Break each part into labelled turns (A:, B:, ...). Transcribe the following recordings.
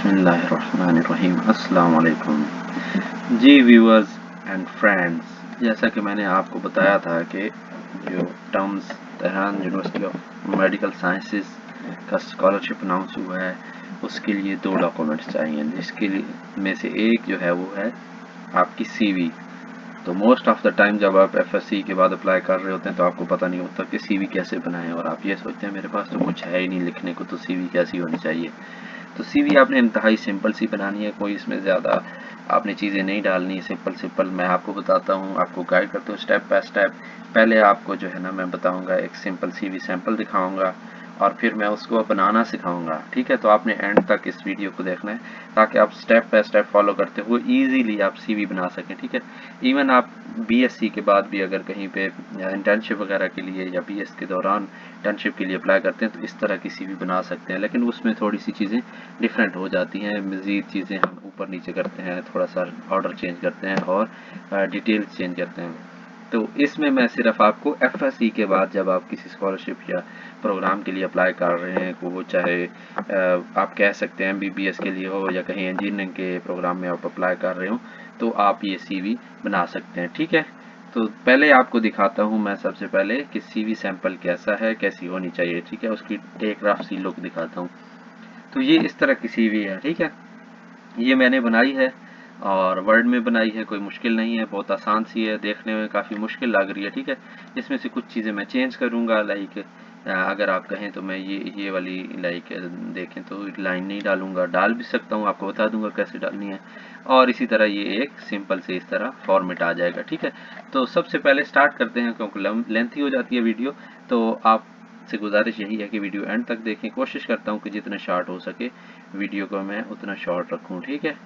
A: बिस्मिल्लाहिर्रहमानिर्रहीम। अस्सलाम वालेकुम जी व्यूअर्स एंड फ्रेंड्स। जैसा कि मैंने आपको बताया था कि जो terms Tehran university of medical sciences का स्कॉलरशिप अनाउंस हुआ है उसके लिए 2 डॉक्यूमेंट्स चाहिए, जिसके लिए में से एक जो है वो है आपकी सीवी। तो मोस्ट ऑफ द टाइम जब आप एफएससी के बाद अप्लाई कर रहे होते हैं तो आपको पता नहीं होता कि सीवी कैसे बनाएं, और आप ये सोचते हैं मेरे पास तो कुछ है ही नहीं लिखने को, तो सीवी कैसी होनी चाहिए। तो सीवी आपने इंतहाई सिंपल सी बनानी है, कोई इसमें ज़्यादा आपने चीज़ें नहीं डालनी है। सिंपल सिंपल मैं आपको बताता हूँ, आपको गाइड करता हूँ स्टेप बाय स्टेप। पहले आपको जो है ना मैं बताऊँगा एक सिंपल सीवी सैंपल दिखाऊँगा और फिर मैं उसको बनाना सिखाऊंगा। ठीक है, तो आपने एंड तक इस वीडियो को देखना है ताकि आप स्टेप बाय स्टेप फॉलो करते हुए इजीली आप सीवी बना सकें। ठीक है, इवन आप बीएससी के बाद भी अगर कहीं पे इंटर्नशिप वगैरह के लिए या बीएस के दौरान इंटर्नशिप के लिए अप्लाई करते हैं तो इस तरह की सीवी बना सकते हैं, लेकिन उसमें थोड़ी सी चीज़ें डिफरेंट हो जाती हैं। मज़ीद चीज़ें हम ऊपर नीचे करते हैं, थोड़ा सा ऑर्डर चेंज करते हैं और डिटेल्स चेंज करते हैं। तो इसमें मैं सिर्फ आपको एफएससी के बाद जब आप किसी स्कॉलरशिप या प्रोग्राम के लिए अप्लाई कर रहे हैं, वो चाहे आप कह सकते हैं एमबीबीएस के लिए हो या कहीं इंजीनियरिंग के प्रोग्राम में आप अप्लाई कर रहे हो, तो आप ये सीवी बना सकते हैं। ठीक है, तो पहले आपको दिखाता हूँ मैं सबसे पहले कि सीवी सैंपल कैसा है, कैसी होनी चाहिए। ठीक है, उसकी एक रफ सी लुक दिखाता हूँ। तो ये इस तरह की सीवी है। ठीक है, ये मैंने बनाई है और वर्ड में बनाई है, कोई मुश्किल नहीं है, बहुत आसान सी है, देखने में काफ़ी मुश्किल लग रही है। ठीक है, इसमें से कुछ चीज़ें मैं चेंज करूँगा, लाइक अगर आप कहें तो मैं ये वाली लाइक देखें तो लाइन नहीं डालूँगा, डाल भी सकता हूँ, आपको बता दूँगा कैसे डालनी है। और इसी तरह ये एक सिंपल से इस तरह फॉर्मेट आ जाएगा। ठीक है, तो सबसे पहले स्टार्ट करते हैं क्योंकि लेंथी हो जाती है वीडियो, तो आप से गुजारिश यही है कि वीडियो एंड तक देखें। कोशिश करता हूँ कि जितना शॉर्ट हो सके वीडियो को मैं उतना शॉर्ट रखूँ। ठीक है,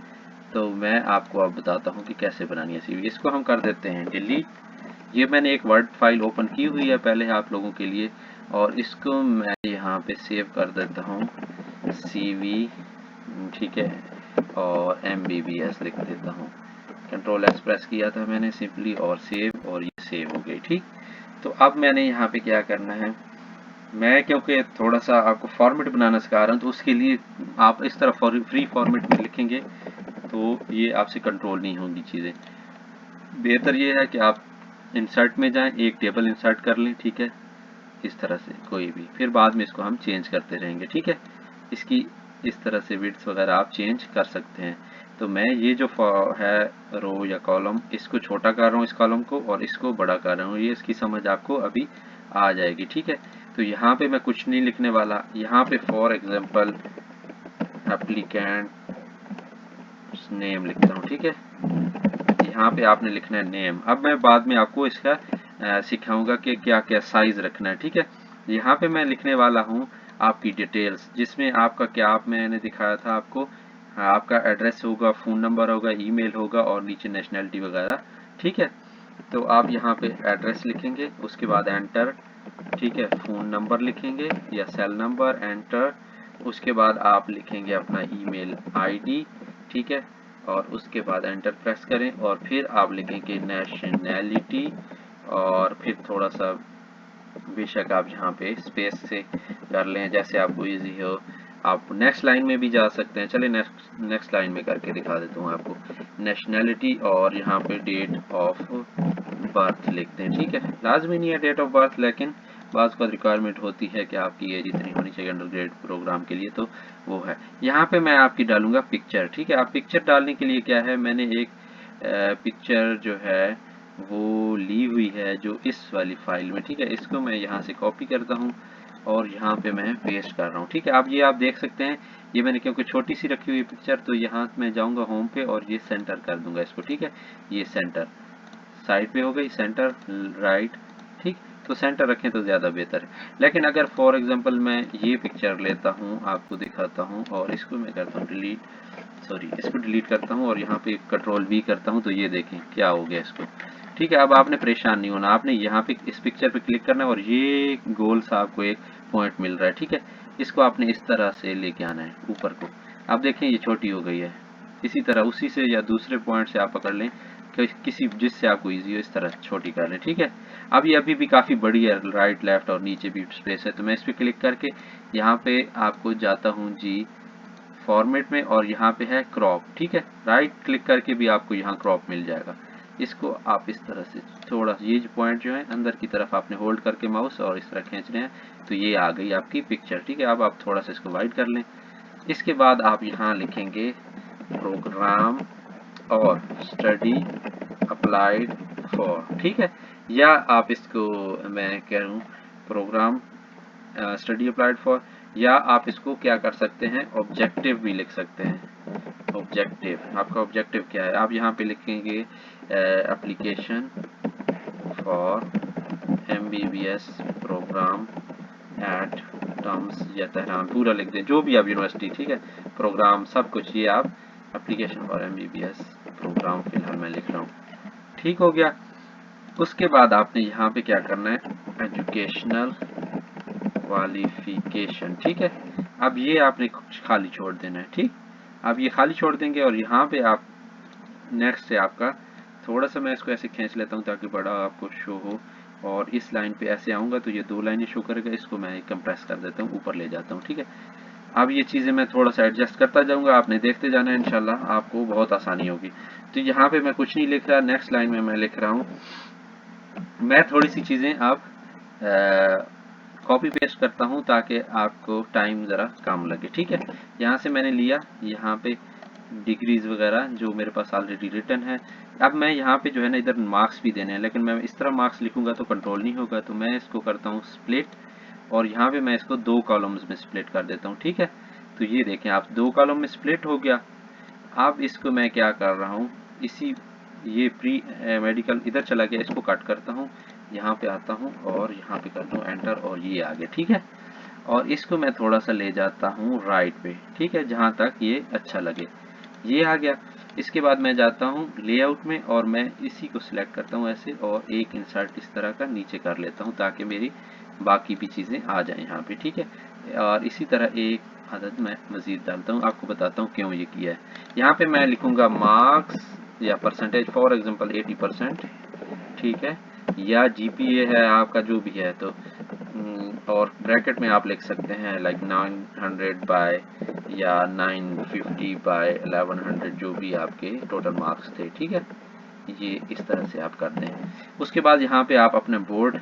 A: तो मैं आपको अब बताता हूँ कि कैसे बनानी है सीवी। इसको हम कर देते हैं डिलीट। ये मैंने एक वर्ड फाइल ओपन की हुई है पहले आप लोगों के लिए, और इसको मैं यहाँ पे सेव कर देता हूँ सीवी। ठीक है, और एमबीबीएस लिख देता हूँ। कंट्रोल एस प्रेस किया था मैंने सिंपली और सेव, और ये सेव हो गई। ठीक, तो अब मैंने यहाँ पे क्या करना है, मैं क्योंकि थोड़ा सा आपको फॉर्मेट बनाना सिखा रहा हूँ तो उसके लिए आप इस तरह फ्री फॉर्मेट में लिखेंगे तो ये आपसे कंट्रोल नहीं होंगी चीज़ें। बेहतर ये है कि आप इंसर्ट में जाएं, एक टेबल इंसर्ट कर लें। ठीक है, इस तरह से कोई भी, फिर बाद में इसको हम चेंज करते रहेंगे। ठीक है, इसकी इस तरह से विड्थ वगैरह आप चेंज कर सकते हैं। तो मैं ये जो है रो या कॉलम, इसको छोटा कर रहा हूँ इस कॉलम को, और इसको बड़ा कर रहा हूँ, ये इसकी समझ आपको अभी आ जाएगी। ठीक है, तो यहाँ पे मैं कुछ नहीं लिखने वाला, यहाँ पे फॉर एग्जांपल एप्लीकेंट नेम लिखता हूँ। ठीक है, यहाँ पे आपने लिखना है नेम। अब मैं बाद में आपको इसका सिखाऊंगा कि क्या क्या साइज रखना है। ठीक है, यहाँ पे मैं लिखने वाला हूँ आपकी डिटेल्स, जिसमें आपका क्या आप मैंने दिखाया था आपको, आपका एड्रेस होगा, फ़ोन नंबर होगा, ईमेल होगा और नीचे नेशनैलिटी वगैरह। ठीक है, तो आप यहाँ पे एड्रेस लिखेंगे, उसके बाद एंटर। ठीक है, फ़ोन नंबर लिखेंगे या सेल नंबर, एंटर। उसके बाद आप लिखेंगे अपना ईमेल आईडी। ठीक है, और उसके बाद एंटर प्रेस करें और फिर आप लिखेंगे नेशनैलिटी, और फिर थोड़ा सा बेशक आप यहाँ पे स्पेस से कर लें जैसे आपको इजी हो। आप नेक्स्ट लाइन में भी जा सकते हैं। चलिए नेक्स्ट लाइन में करके दिखा देता हूँ आपको। नेशनैलिटी और यहाँ पे डेट ऑफ बर्थ लिखते हैं। ठीक है, लाजमी नहीं है डेट ऑफ बर्थ, लेकिन बाज़ का रिक्वायरमेंट होती है कि आपकी एज इतनी होनी चाहिए अंडर ग्रेड प्रोग्राम के लिए, तो वो है। यहाँ पे मैं आपकी डालूंगा पिक्चर। ठीक है, आप पिक्चर डालने के लिए क्या है, मैंने एक पिक्चर जो है वो ली हुई है जो इस वाली फाइल में। ठीक है, इसको मैं यहाँ से कॉपी करता हूँ और यहाँ पे मैं पेस्ट कर रहा हूँ। ठीक है, अब ये आप देख सकते हैं, ये मैंने क्योंकि छोटी सी रखी हुई पिक्चर, तो यहाँ मैं जाऊँगा होम पे और ये सेंटर कर दूंगा इसको। ठीक है, ये सेंटर साइड पे हो गई, सेंटर राइट। ठीक, तो सेंटर रखें तो ज़्यादा बेहतर है। लेकिन अगर फॉर एग्जांपल मैं ये पिक्चर लेता हूँ, आपको दिखाता हूँ, और इसको मैं करता हूँ डिलीट, सॉरी इसको डिलीट करता हूँ और यहाँ पे कंट्रोल वी करता हूँ, तो ये देखें क्या हो गया इसको। ठीक है, अब आपने परेशान नहीं होना, आपने यहाँ पे इस पिक्चर पे क्लिक करना है और ये गोल सा आपको एक पॉइंट मिल रहा है। ठीक है, इसको आपने इस तरह से लेके आना है ऊपर को। आप देखें ये छोटी हो गई है। इसी तरह उसी से या दूसरे पॉइंट से आप पकड़ लें किसी जिससे आपको इजी हो, इस तरह छोटी कर लें। ठीक है, अब ये अभी भी काफ़ी बड़ी है, राइट लेफ्ट और नीचे भी स्पेस है, तो मैं इस पर क्लिक करके यहाँ पे आपको जाता हूँ जी फॉर्मेट में और यहाँ पे है क्रॉप। ठीक है, राइट क्लिक करके भी आपको यहाँ क्रॉप मिल जाएगा। इसको आप इस तरह से थोड़ा ये जो पॉइंट जो है अंदर की तरफ आपने होल्ड करके माउस और इस तरह खींच रहे हैं तो ये आ गई आपकी पिक्चर। ठीक है, अब आप थोड़ा सा इसको वाइड कर लें। इसके बाद आप यहाँ लिखेंगे प्रोग्राम और स्टडी अप्लाइड फॉर। ठीक है, या आप इसको मैं कह रहा हूँ प्रोग्राम स्टडी अप्लाइड फॉर, या आप इसको क्या कर सकते हैं ऑब्जेक्टिव भी लिख सकते हैं। ऑब्जेक्टिव, आपका ऑब्जेक्टिव क्या है, आप यहाँ पे लिखेंगे application for MBBS program at terms या तेहरान, पूरा लिख दें जो भी आप यूनिवर्सिटी। ठीक है, प्रोग्राम सब कुछ ये आप एप्लीकेशन फॉर MBBS प्रोग्राम फिलहाल मैं लिख रहा हूँ। ठीक हो गया। उसके बाद आपने यहाँ पे क्या करना है एजुकेशनल क्वालिफिकेशन। ठीक है, अब ये आपने खाली छोड़ देना है। ठीक, अब ये खाली छोड़ देंगे और यहाँ पे आप नेक्स्ट से आपका थोड़ा सा मैं इसको ऐसे खींच लेता हूँ ताकि बड़ा आपको शो हो, और इस लाइन पे ऐसे आऊँगा तो ये 2 लाइनें शो करेगा। इसको मैं कंप्रेस कर देता हूँ, ऊपर ले जाता हूँ। ठीक है, अब ये चीज़ें मैं थोड़ा सा एडजस्ट करता जाऊँगा, आपने देखते जाना है, इंशाल्लाह आपको बहुत आसानी होगी। तो यहाँ पे मैं कुछ नहीं लिख रहा, नेक्स्ट लाइन में मैं लिख रहा हूँ, मैं थोड़ी सी चीज़ें आप कॉपी पेस्ट करता हूँ ताकि आपको टाइम ज़रा कम लगे। ठीक है, यहाँ से मैंने लिया, यहाँ पे डिग्रीज वगैरह जो मेरे पास ऑलरेडी रिटन है। अब मैं यहाँ पे जो है ना इधर मार्क्स भी देने हैं, लेकिन मैं इस तरह मार्क्स लिखूंगा तो कंट्रोल नहीं होगा, तो मैं इसको करता हूँ स्प्लिट, और यहाँ पे मैं इसको 2 कॉलम्स में स्प्लिट कर देता हूँ। ठीक है, तो ये देखें आप 2 कॉलम में स्प्लिट हो गया। अब इसको मैं क्या कर रहा हूँ, इसी ये प्री मेडिकल इधर चला गया, इसको कट करता हूँ, यहाँ पे आता हूँ और यहाँ पे करता हूँ एंटर, और ये आ गया। ठीक है, और इसको मैं थोड़ा सा ले जाता हूँ राइट पे। ठीक है, जहाँ तक ये अच्छा लगे, ये आ गया। इसके बाद मैं जाता हूँ लेआउट में और मैं इसी को सिलेक्ट करता हूँ ऐसे, और एक इंसर्ट इस तरह का नीचे कर लेता हूँ ताकि मेरी बाकी भी चीज़ें आ जाएं यहाँ पे। ठीक है, और इसी तरह एक अदद मैं मज़ीद डालता हूँ, आपको बताता हूँ क्यों ये किया है। यहाँ पे मैं लिखूँगा मार्क्स या परसेंटेज, फॉर एग्जांपल 80%। ठीक है, या GPA है आपका जो भी है, तो और ब्रैकेट में आप लिख सकते हैं लाइक 900 बाय या 950 बाय 1100, जो भी आपके टोटल मार्क्स थे। ठीक है, ये इस तरह से आप करते हैं। उसके बाद यहाँ पे आप अपने board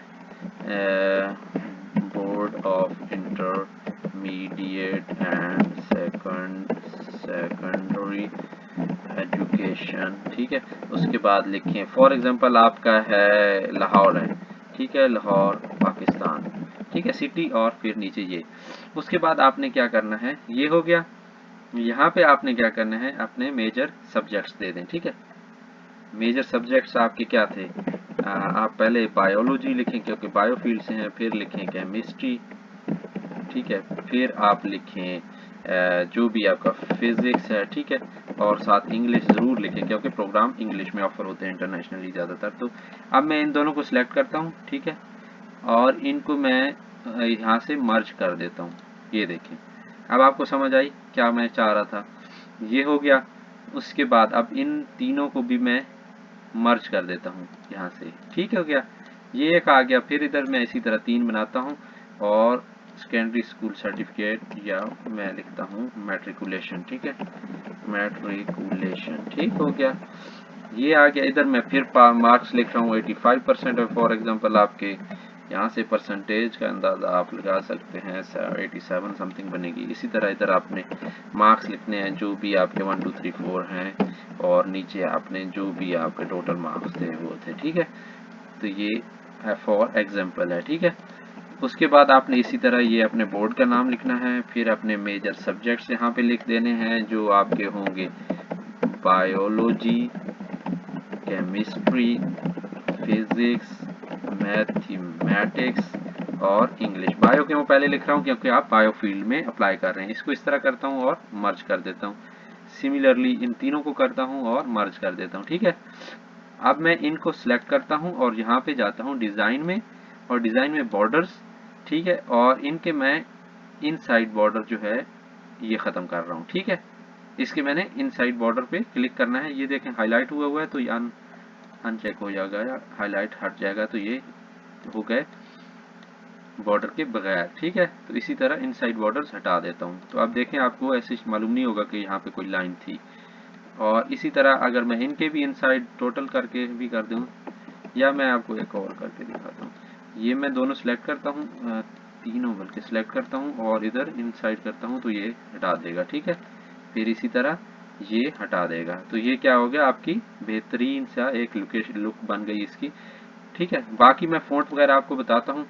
A: of intermediate and secondary education. ठीक है, उसके बाद लिखें फॉर एग्जांपल आपका है लाहौर है। ठीक है, लाहौर पाकिस्तान। ठीक है, सिटी, और फिर नीचे ये। उसके बाद आपने क्या करना है, ये हो गया। यहाँ पे आपने क्या करना है, अपने मेजर सब्जेक्ट्स दे दें। ठीक है, मेजर सब्जेक्ट्स आपके क्या थे, आप पहले बायोलॉजी लिखें क्योंकि बायो फील्ड से हैं, फिर लिखें केमिस्ट्री। ठीक है, फिर आप लिखें जो भी आपका फिजिक्स है। ठीक है, और साथ इंग्लिश ज़रूर लिखें क्योंकि प्रोग्राम इंग्लिश में ऑफर होते हैं इंटरनेशनली ज़्यादातर। तो अब मैं इन दोनों को सिलेक्ट करता हूँ। ठीक है, और इनको मैं यहाँ से मर्ज कर देता हूँ। ये देखें, अब आपको समझ आई क्या मैं चाह रहा था, ये हो गया। उसके बाद अब इन तीनों को भी मैं मर्ज कर देता हूँ यहाँ से। ठीक हो गया, ये एक आ गया। फिर इधर मैं इसी तरह 3 बनाता हूँ, और सेकेंडरी स्कूल सर्टिफिकेट, या मैं लिखता हूँ मैट्रिकुलेशन। ठीक है, मैट्रिकुलेशन। ठीक हो गया, ये आ गया। इधर मैं फिर मार्क्स लिख रहा हूँ 85%, और फॉर एग्जांपल आपके यहाँ से परसेंटेज का अंदाज़ा आप लगा सकते हैं 87 समथिंग बनेगी। इसी तरह इधर आपने मार्क्स लिखने हैं जो भी आपके 1 2 3 4 हैं, और नीचे आपने जो भी आपके टोटल मार्क्स थे वो थे। ठीक है, तो ये फॉर एग्जांपल है। ठीक है, उसके बाद आपने इसी तरह ये अपने बोर्ड का नाम लिखना है, फिर अपने मेजर सब्जेक्ट्स यहाँ पे लिख देने हैं जो आपके होंगे बायोलॉजी, केमिस्ट्री, फिजिक्स, मैथमेटिक्स और इंग्लिश। बायो क्यों पहले लिख रहा हूँ क्योंकि आप बायो फील्ड में अप्लाई कर रहे हैं। इसको इस तरह करता हूँ और मर्ज कर देता हूँ। सिमिलरली इन तीनों को करता हूँ और मर्ज कर देता हूँ। ठीक है, अब मैं इनको सिलेक्ट करता हूँ और यहाँ पे जाता हूँ डिज़ाइन में, और डिज़ाइन में बॉर्डर्स। ठीक है, और इनके मैं इनसाइड बॉर्डर जो है ये ख़त्म कर रहा हूँ। ठीक है, इसके मैंने इनसाइड बॉर्डर पे क्लिक करना है। ये देखें हाईलाइट हुआ हुआ है, तो ये अनचेक हो जाएगा या हाईलाइट हट जाएगा, तो ये हो गए बॉर्डर के बगैर, ठीक है। तो इसी तरह इनसाइड बॉर्डर्स हटा देता हूँ। तो आप देखें, आपको ऐसे मालूम नहीं होगा कि यहाँ पे कोई लाइन थी। और इसी तरह अगर मैं इनके भी इनसाइड टोटल करके भी कर दूँ, या मैं आपको एक और करके दिखाता हूँ। ये मैं दोनों सिलेक्ट करता हूँ, तीनों बल्कि सिलेक्ट करता हूँ और इधर इनसाइड करता हूँ तो ये हटा देगा, ठीक है। फिर इसी तरह ये हटा देगा। तो ये क्या हो गया, आपकी बेहतरीन सा एक लुक बन गई इसकी, ठीक है। बाकी मैं फ़ॉन्ट वगैरह आपको बताता हूँ।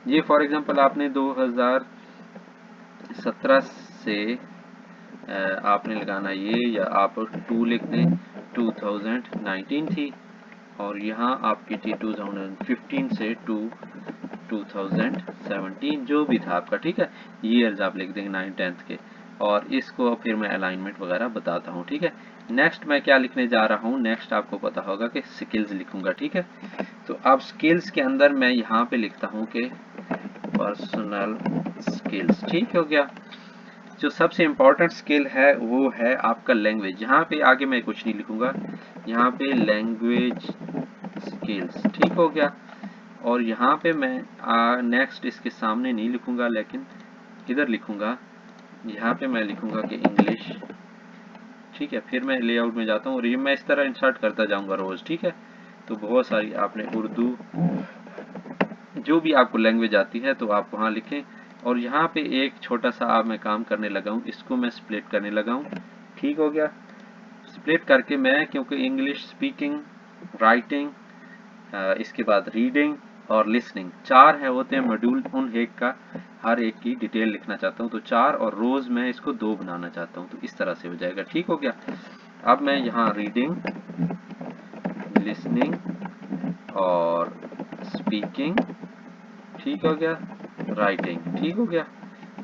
A: ये फॉर एग्जांपल आपने 2017 से आपने लगाना ये, या आप 2 लिख दें, 2019 थी, और यहाँ आपकी थी 2015 से टू 2017, जो भी था आपका, ठीक है। ईयर्स आप लिख देंगे 9 10th के, और इसको फिर मैं अलाइनमेंट वगैरह बताता हूँ, ठीक है। नेक्स्ट मैं क्या लिखने जा रहा हूँ, नेक्स्ट आपको पता होगा कि स्किल्स लिखूंगा, ठीक है। तो अब स्किल्स के अंदर मैं यहाँ पे लिखता हूँ कि पर्सनल स्किल्स, ठीक हो गया। जो सबसे इम्पोर्टेंट स्किल है वो है आपका लैंग्वेज। यहाँ पे आगे मैं कुछ नहीं लिखूंगा, यहाँ पे लैंग्वेज स्किल्स, ठीक हो गया। और यहाँ पे मैं नेक्स्ट इसके सामने नहीं लिखूंगा, लेकिन इधर लिखूंगा, यहाँ पे मैं लिखूंगा कि इंग्लिश, ठीक है। फिर मैं लेआउट में जाता हूँ और ये मैं इस तरह इंसर्ट करता जाऊंगा रोज, ठीक है। तो बहुत सारी आपने उर्दू, जो भी आपको लैंग्वेज आती है तो आप वहाँ लिखें। और यहाँ पे एक छोटा सा अब मैं काम करने लगा हूँ, इसको मैं स्प्लिट करने लगा हूँ, ठीक हो गया। स्प्लिट करके मैं, क्योंकि इंग्लिश स्पीकिंग, राइटिंग, इसके बाद रीडिंग और लिसनिंग, 4 है होते हैं मॉड्यूल, उन एक का हर एक की डिटेल लिखना चाहता हूँ। तो 4 और रोज मैं इसको 2 बनाना चाहता हूँ, तो इस तरह से हो जाएगा, ठीक हो गया। अब मैं यहाँ रीडिंग, लिसनिंग और स्पीकिंग, ठीक हो गया, राइटिंग, ठीक हो गया।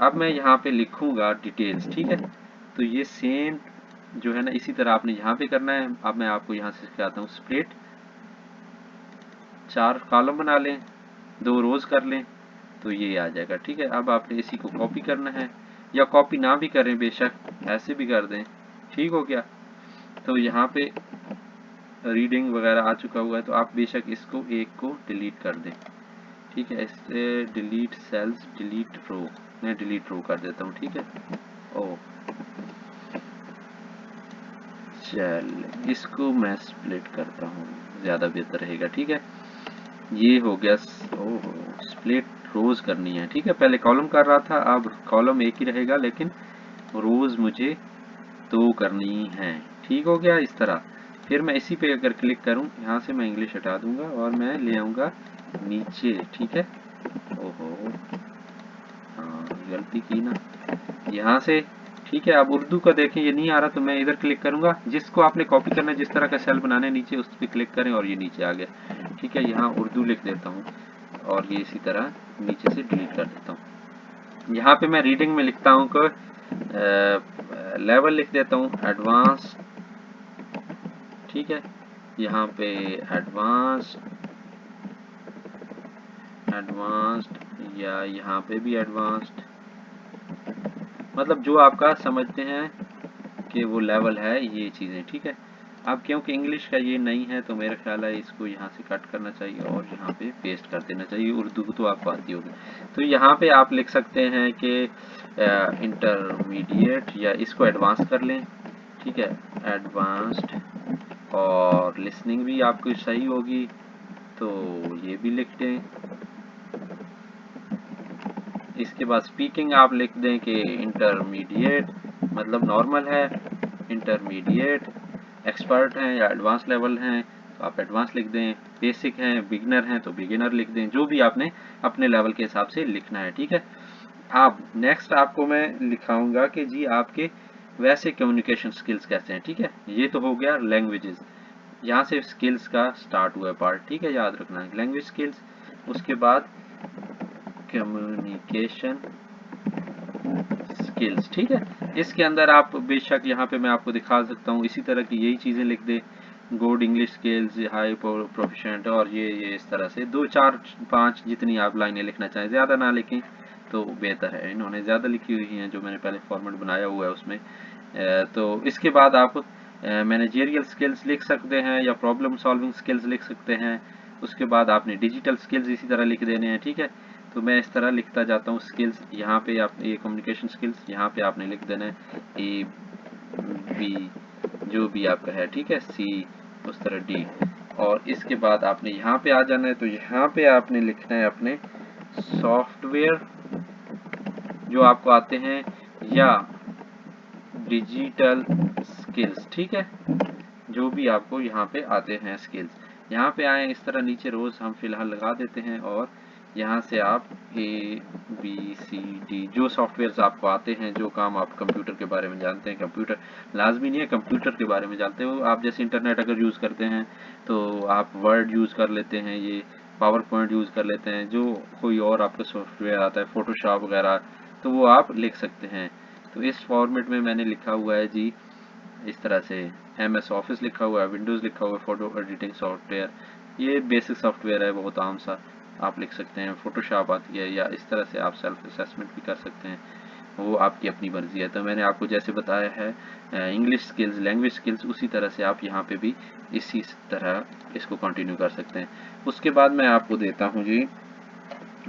A: अब मैं यहाँ पे लिखूंगा डिटेल्स, ठीक है। तो ये सेम जो है ना, इसी तरह आपने यहाँ पे करना है। अब मैं आपको यहाँ से सिखाता हूँ स्प्लिट, 4 कॉलम बना लें, 2 रोज कर लें, तो ये आ जाएगा, ठीक है। अब आपने इसी को कॉपी करना है, या कॉपी ना भी करें, बेशक ऐसे भी कर दें, ठीक हो गया। तो यहाँ पे रीडिंग वगैरह आ चुका हुआ है, तो आप बेशक इसको एक को डिलीट कर दें, ठीक है। इससे डिलीट सेल्स, डिलीट रो, मैं डिलीट रो कर देता हूँ, ठीक है। ओ चल, इसको मैं स्प्लिट करता हूँ, ज़्यादा बेहतर रहेगा, ठीक है। ये हो गया। ओहो, स्प्लिट रोज करनी है, ठीक है। पहले कॉलम कर रहा था, अब कॉलम एक ही रहेगा, लेकिन रोज मुझे 2 करनी है, ठीक हो गया, इस तरह। फिर मैं इसी पे अगर क्लिक करूं, यहाँ से मैं इंग्लिश हटा दूंगा और मैं ले आऊंगा नीचे, ठीक है। ओहो, हाँ गलती की ना, यहाँ से, ठीक है। अब उर्दू का देखें ये नहीं आ रहा, तो मैं इधर क्लिक करूंगा, जिसको आपने कॉपी करना है, जिस तरह का सेल बनाने नीचे, उस पर क्लिक करें और ये नीचे आ गया, ठीक है। यहाँ उर्दू लिख देता हूँ और ये इसी तरह नीचे से डिलीट कर देता हूँ। यहाँ पे मैं रीडिंग में लिखता हूँ कि लेवल लिख देता हूँ एडवांस, ठीक है। यहाँ पे एडवांस्ड, एडवांस्ड, या यहाँ पे भी एडवांस्ड, मतलब जो आपका समझते हैं कि वो लेवल है, ये चीज़ें, ठीक है। अब क्योंकि इंग्लिश का ये नहीं है, तो मेरा ख्याल है इसको यहाँ से कट करना चाहिए और यहाँ पे पेस्ट कर देना चाहिए। उर्दू तो आपको आती होगी, तो यहाँ पे आप लिख सकते हैं कि इंटरमीडिएट, या इसको एडवांस कर लें, ठीक है, एडवांस्ड। और लिसनिंग भी आपकी सही होगी, तो ये भी लिख दें। इसके बाद स्पीकिंग आप लिख दें कि इंटरमीडिएट, मतलब नॉर्मल है, इंटरमीडिएट, एक्सपर्ट हैं या एडवांस लेवल हैं तो आप एडवांस लिख दें, बेसिक हैं, बिगिनर हैं तो बिगिनर लिख दें, जो भी आपने अपने लेवल के हिसाब से लिखना है, ठीक है। अब नेक्स्ट आपको मैं लिखाऊंगा कि जी आपके वैसे कम्युनिकेशन स्किल्स कैसे हैं, ठीक है। ये तो हो गया लैंग्वेजेस, यहाँ से स्किल्स का स्टार्ट हुआ पार्ट, ठीक है, याद रखना है लैंग्वेज स्किल्स। उसके बाद कम्युनिकेशन स्किल्स, ठीक है। इसके अंदर आप बेशक यहाँ पे मैं आपको दिखा सकता हूँ, इसी तरह की यही चीज़ें लिख दे, good English skills, high proficient, और ये इस तरह से 2 4 5 जितनी आप लाइनें लिखना चाहें, ज़्यादा ना लिखें तो बेहतर है। इन्होंने ज़्यादा लिखी हुई हैं जो मैंने पहले फॉर्मेट बनाया हुआ है उसमें। तो इसके बाद आप मैनेजेरियल स्किल्स लिख सकते हैं या प्रॉब्लम सॉल्विंग स्किल्स लिख सकते हैं। उसके बाद आपने डिजिटल स्किल्स इसी तरह लिख देने हैं, ठीक है। तो मैं इस तरह लिखता जाता हूँ स्किल्स। यहाँ पे आप ये कम्युनिकेशन स्किल्स, यहाँ पे आपने लिख देना है ए बी जो भी आपका है, ठीक है, सी, उस तरह डी। और इसके बाद आपने यहाँ पे आ जाना है, तो यहाँ पे आपने लिखना है अपने सॉफ्टवेयर जो आपको आते हैं या डिजिटल स्किल्स, ठीक है, जो भी आपको यहाँ पे आते हैं स्किल्स। यहाँ पे आए, इस तरह नीचे रोज हम फिलहाल लगा देते हैं और यहाँ से आप ए बी सी डी जो सॉफ्टवेयर्स आपको आते हैं, जो काम आप कंप्यूटर के बारे में जानते हैं, कंप्यूटर लाजमी नहीं है कंप्यूटर के बारे में जानते हो आप, जैसे इंटरनेट अगर यूज़ करते हैं तो आप वर्ड यूज़ कर लेते हैं, ये पावर पॉइंट यूज़ कर लेते हैं, जो कोई और आपका सॉफ्टवेयर आता है फोटोशॉप वगैरह, तो वो आप लिख सकते हैं। तो इस फॉर्मेट में मैंने लिखा हुआ है जी, इस तरह से MS ऑफिस लिखा हुआ है, विंडोज़ लिखा हुआ है, फोटो एडिटिंग सॉफ्टवेयर, ये बेसिक सॉफ्टवेयर है, बहुत आम सा आप लिख सकते हैं। फोटोशॉप आती है, या इस तरह से आप सेल्फ असेसमेंट भी कर सकते हैं, वो आपकी अपनी मर्जी है। तो मैंने आपको जैसे बताया है इंग्लिश स्किल्स, लैंग्वेज स्किल्स, उसी तरह से आप यहाँ पे भी इसी तरह इसको कंटिन्यू कर सकते हैं। उसके बाद मैं आपको देता हूँ जी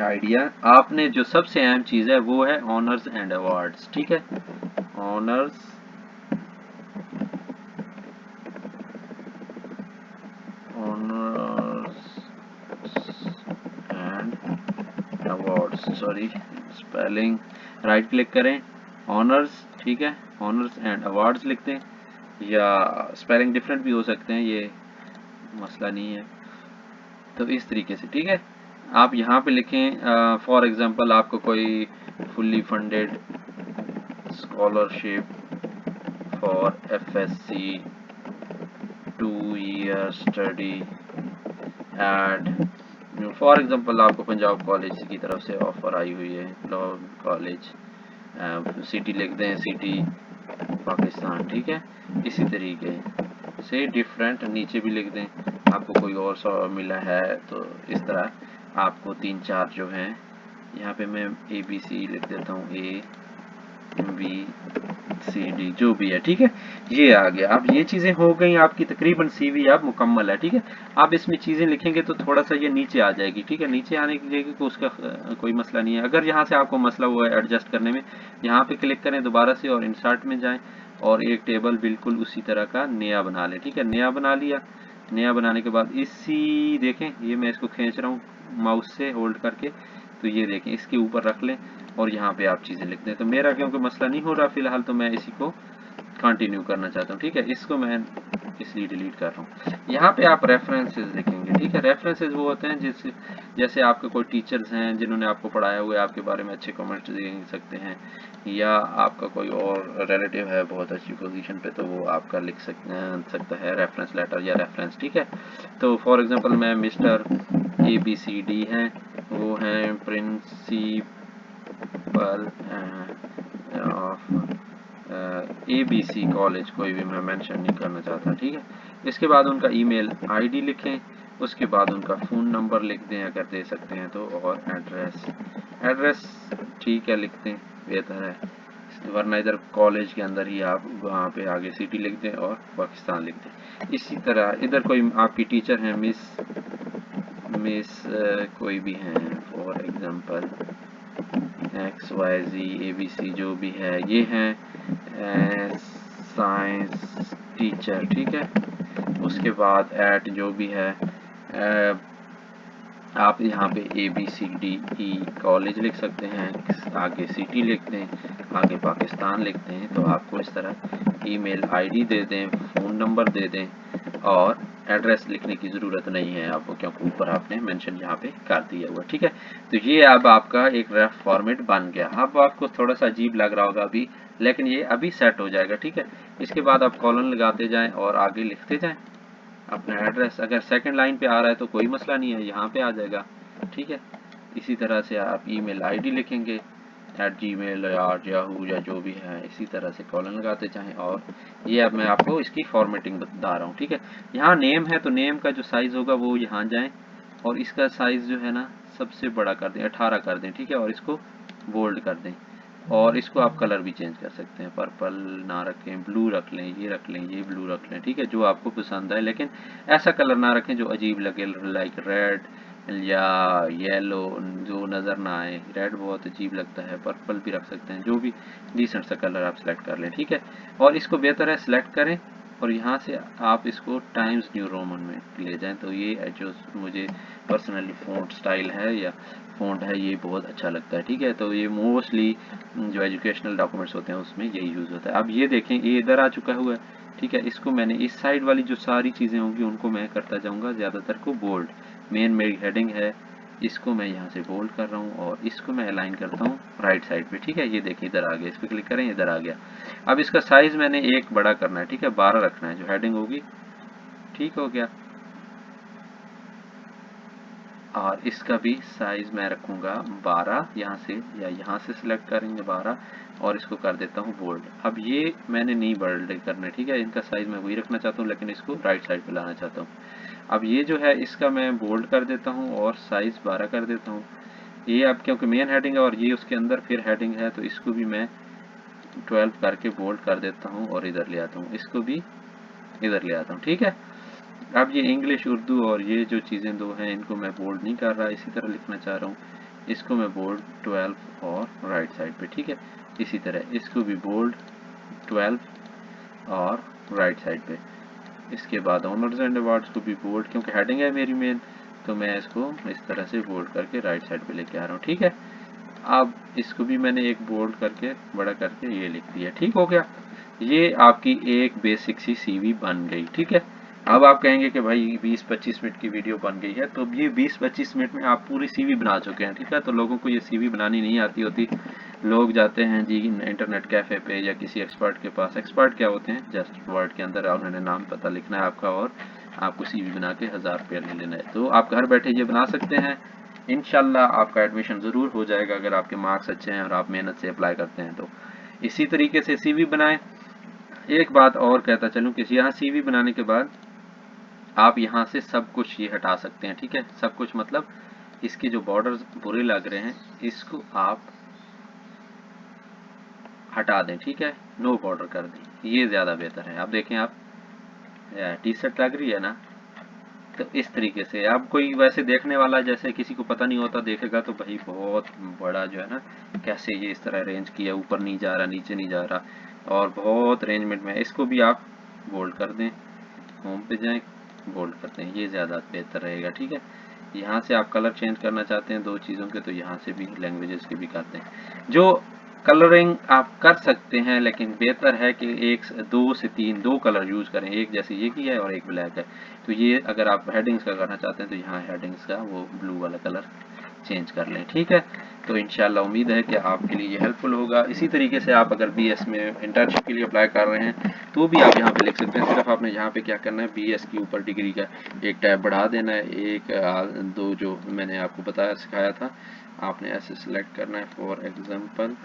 A: आइडिया। आपने जो सबसे अहम चीज़ है वो है ऑनर्स एंड अवार्ड्स, ठीक है, honours and awards, sorry spelling, right click करें, ऑनर्स, ठीक है, ऑनर्स एंड अवार्ड्स लिखते हैं, या स्पेलिंग डिफरेंट भी हो सकते हैं, ये मसला नहीं है। तो इस तरीके से, ठीक है, आप यहाँ पे लिखें फॉर एग्जांपल आपको कोई fully funded scholarship for FSC 2 year study eight, for example आपको पंजाब कॉलेज की तरफ से ऑफर आई हुई है, लॉ कॉलेज, सिटी लिख दें, सिटी पाकिस्तान, ठीक है, इसी तरीके से डिफरेंट नीचे भी लिख दें, आपको कोई और मिला है तो इस तरह आपको 3-4 जो हैं, यहाँ पे मैं ABC लिख देता हूँ, ABCD जो भी है, ठीक है, ये आ गया। अब ये चीज़ें हो गई आपकी, तकरीबन CV अब मुकम्मल है, ठीक है। आप इसमें चीज़ें लिखेंगे तो थोड़ा सा ये नीचे आ जाएगी, ठीक है, नीचे आने की जगह को उसका कोई मसला नहीं है। अगर यहाँ से आपको मसला हुआ है एडजस्ट करने में, यहाँ पे क्लिक करें दोबारा से और इंसर्ट में जाएं और एक टेबल बिल्कुल उसी तरह का नया बना लें, ठीक है, नया बना लिया। नया बनाने के बाद इसी देखें, ये मैं इसको खींच रहा हूँ माउस से होल्ड करके, तो ये देखें इसके ऊपर रख लें और यहाँ पे आप चीज़ें लिखते हैं। तो मेरा क्योंकि मसला नहीं हो रहा फिलहाल, तो मैं इसी को कंटिन्यू करना चाहता हूँ, ठीक है, इसको मैं इसलिए डिलीट कर रहा हूँ। यहाँ पे आप रेफरेंसेस लिखेंगे, ठीक है, रेफरेंसेस वो होते हैं जैसे आपके कोई टीचर्स हैं जिन्होंने आपको पढ़ाया हुआ है, आपके बारे में अच्छे कमेंट्स दे सकते हैं, या आपका कोई और रिलेटिव है बहुत अच्छी पोजीशन पे, तो वो आपका लिख सकता है रेफरेंस लेटर या रेफरेंस, ठीक है। तो फॉर एग्जांपल मैं मिस्टर ABCD हैं, वो हैं प्रिंसिपल ऑफ ABC कॉलेज, कोई भी मैं मेंशन नहीं करना चाहता, ठीक है। इसके बाद उनका ईमेल ID लिखें, उसके बाद उनका फ़ोन नंबर लिख दें अगर दे सकते हैं तो, और एड्रेस ठीक है लिखते हैं, बेहतर है, वरना इधर कॉलेज के अंदर ही आप वहाँ पे आगे सिटी लिख दें और पाकिस्तान लिख दें। इसी तरह इधर कोई आपकी टीचर हैं, मिस कोई भी हैं, फॉर एग्जांपल XYZ ABC जो भी है, ये हैं साइंस टीचर, ठीक है। उसके बाद एट जो भी है, आप यहाँ पे ABCDE कॉलेज लिख सकते हैं, आगे सिटी लिख दें, आगे पाकिस्तान लिखते हैं। तो आपको इस तरह ईमेल ID दे दें, फ़ोन नंबर दे दें, और एड्रेस लिखने की ज़रूरत नहीं है आपको, क्योंकि ऊपर आपने मेंशन यहाँ पे कर दिया हुआ, ठीक है। तो ये अब आपका एक रफ फॉर्मेट बन गया। अब आपको थोड़ा सा अजीब लग रहा होगा अभी, लेकिन ये अभी सेट हो जाएगा, ठीक है। इसके बाद आप कॉलन लगाते जाएं और आगे लिखते जाएं अपना एड्रेस। अगर सेकंड लाइन पे आ रहा है तो कोई मसला नहीं है, यहाँ पे आ जाएगा, ठीक है। इसी तरह से आप ईमेल ID लिखेंगे @gmail या याहू या जो भी है, इसी तरह से कॉलन लगाते जाएं। और ये अब मैं आपको इसकी फॉर्मेटिंग बता रहा हूँ, ठीक है। यहाँ नेम है तो नेम का जो साइज़ होगा वो यहाँ जाएं और इसका साइज़ जो है ना सबसे बड़ा कर दें, 18 कर दें, ठीक है, और इसको बोल्ड कर दें। और इसको आप कलर भी चेंज कर सकते हैं, पर्पल ना रखें, ब्लू रख लें, ये रख लें, ये ब्लू रख लें, ठीक है, जो आपको पसंद आए, लेकिन ऐसा कलर ना रखें जो अजीब लगे, लाइक रेड या येलो जो नज़र ना आए, रेड बहुत अजीब लगता है, पर्पल भी रख सकते हैं, जो भी डिसेंट सा कलर आप सेलेक्ट कर लें, ठीक है। और इसको बेहतर है सेलेक्ट करें और यहाँ से आप इसको टाइम्स न्यू रोमन में ले जाएं, तो ये जो मुझे पर्सनली फ़ॉन्ट स्टाइल है या फ़ॉन्ट है ये बहुत अच्छा लगता है, ठीक है। तो ये मोस्टली जो एजुकेशनल डॉक्यूमेंट्स होते हैं उसमें यही यूज़ होता है। अब ये देखें ये इधर आ चुका हुआ है, ठीक है। इसको मैंने इस साइड वाली जो सारी चीज़ें होंगी उनको मैं करता जाऊँगा ज़्यादातर को बोल्ड। मेन मेरी हेडिंग है, इसको मैं यहाँ से बोल्ड कर रहा हूँ और इसको मैं अलाइन करता हूँ राइट साइड पे, ठीक है। ये देखिए इधर आ गया, इस पर क्लिक करें इधर आ गया। अब इसका साइज़ मैंने एक बड़ा करना है, ठीक है, 12 रखना है जो हेडिंग होगी, ठीक हो गया। और इसका भी साइज़ मैं रखूँगा 12, यहाँ से या यहाँ से सिलेक्ट करेंगे 12 और इसको कर देता हूँ बोल्ड। अब ये मैंने नहीं बोल्ड करना है, ठीक है, इनका साइज़ मैं वही रखना चाहता हूँ लेकिन इसको राइट साइड पे लाना चाहता हूँ। अब ये जो है इसका मैं बोल्ड कर देता हूँ और साइज़ 12 कर देता हूँ। ये अब क्योंकि मेन हेडिंग है और ये उसके अंदर फिर हेडिंग है तो इसको भी मैं 12 करके बोल्ड कर देता हूँ और इधर ले आता हूँ, इसको भी इधर ले आता हूँ, ठीक है। अब ये इंग्लिश उर्दू और ये जो चीज़ें दो हैं इनको मैं बोल्ड नहीं कर रहा, इसी तरह लिखना चाह रहा हूँ। इसको मैं बोल्ड 12 और राइट साइड पे, ठीक है। इसी तरह इसको भी बोल्ड 12 और राइट साइड पे। इसके बाद ऑनर्स एंड अवार्ड्स को भी बोल्ड, क्योंकि हेडिंग है मेरी मेन, तो मैं इसको इस तरह से बोल्ड करके राइट साइड पे लेके आ रहा हूँ, ठीक है। अब इसको भी मैंने एक बोल्ड करके बड़ा करके ये लिख दिया, ठीक हो गया। ये आपकी एक बेसिक सी सीवी बन गई, ठीक है। अब आप कहेंगे कि भाई 20-25 मिनट की वीडियो बन गई है, तो ये 20-25 मिनट में आप पूरी सीवी बना चुके हैं, ठीक है। तो लोगों को ये सीवी बनानी नहीं आती होती, लोग जाते हैं जी इंटरनेट कैफ़े पे या किसी एक्सपर्ट के पास। एक्सपर्ट क्या होते हैं, जस्ट वर्ड के अंदर उन्होंने नाम पता लिखना है आपका और आपको सीवी बना के 1000 रुपया ले लेना है। तो आप घर बैठे ये बना सकते हैं, इंशाल्लाह आपका एडमिशन ज़रूर हो जाएगा अगर आपके मार्क्स अच्छे हैं और आप मेहनत से अप्लाई करते हैं तो। इसी तरीके से सीवी बनाएं। एक बात और कहता चलूँ कि यहाँ सीवी बनाने के बाद आप यहाँ से सब कुछ ये हटा सकते हैं, ठीक है। सब कुछ मतलब इसके जो बॉर्डर्स बुरे लग रहे हैं इसको आप हटा दें, ठीक है, नो बॉर्डर कर दें, ये ज़्यादा बेहतर है। अब देखें आप टी शर्ट लग रही है ना, तो इस तरीके से अब कोई वैसे देखने वाला जैसे किसी को पता नहीं होता देखेगा तो भाई बहुत बड़ा जो है ना, कैसे ये इस तरह अरेंज किया, ऊपर नहीं जा रहा नीचे नहीं जा रहा और बहुत अरेंजमेंट में। इसको भी आप बोल्ड कर दें, होम पे जाएं बोल्ड करते हैं, ये ज़्यादा बेहतर रहेगा, ठीक है। यहाँ से आप कलर चेंज करना चाहते हैं दो चीज़ों के तो यहाँ से भी लैंग्वेजेस के भी करते हैं। जो कलरिंग आप कर सकते हैं लेकिन बेहतर है कि एक दो से तीन दो कलर यूज़ करें, एक जैसे ये किया है और एक ब्लैक है। तो ये अगर आप हेडिंग्स का करना चाहते हैं तो यहाँ हेडिंग्स का वो ब्लू वाला कलर चेंज कर लें, ठीक है। तो इंशाल्लाह उम्मीद है कि आपके लिए ये हेल्पफुल होगा। इसी तरीके से आप अगर बीएस में इंटर्नशिप के लिए अप्लाई कर रहे हैं तो भी आप यहाँ पे लिख सकते हैं। सिर्फ आपने यहाँ पे क्या करना है, बीएस के ऊपर डिग्री का एक टैब बढ़ा देना है, एक दो जो मैंने आपको बताया सिखाया था आपने ऐसे सिलेक्ट करना है फॉर एग्जाम्पल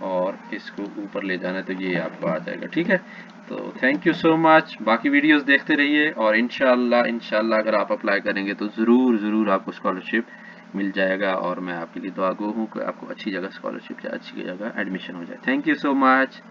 A: और इसको ऊपर ले जाना है तो ये आपको आ जाएगा, ठीक है। तो थैंक यू सो मच, बाकी वीडियोस देखते रहिए और इंशाल्लाह अगर आप अप्लाई करेंगे तो ज़रूर आपको स्कॉलरशिप मिल जाएगा और मैं आपके लिए दुआ गो हूँ कि आपको अच्छी जगह स्कॉलरशिप या अच्छी जगह एडमिशन हो जाए। Thank you so much.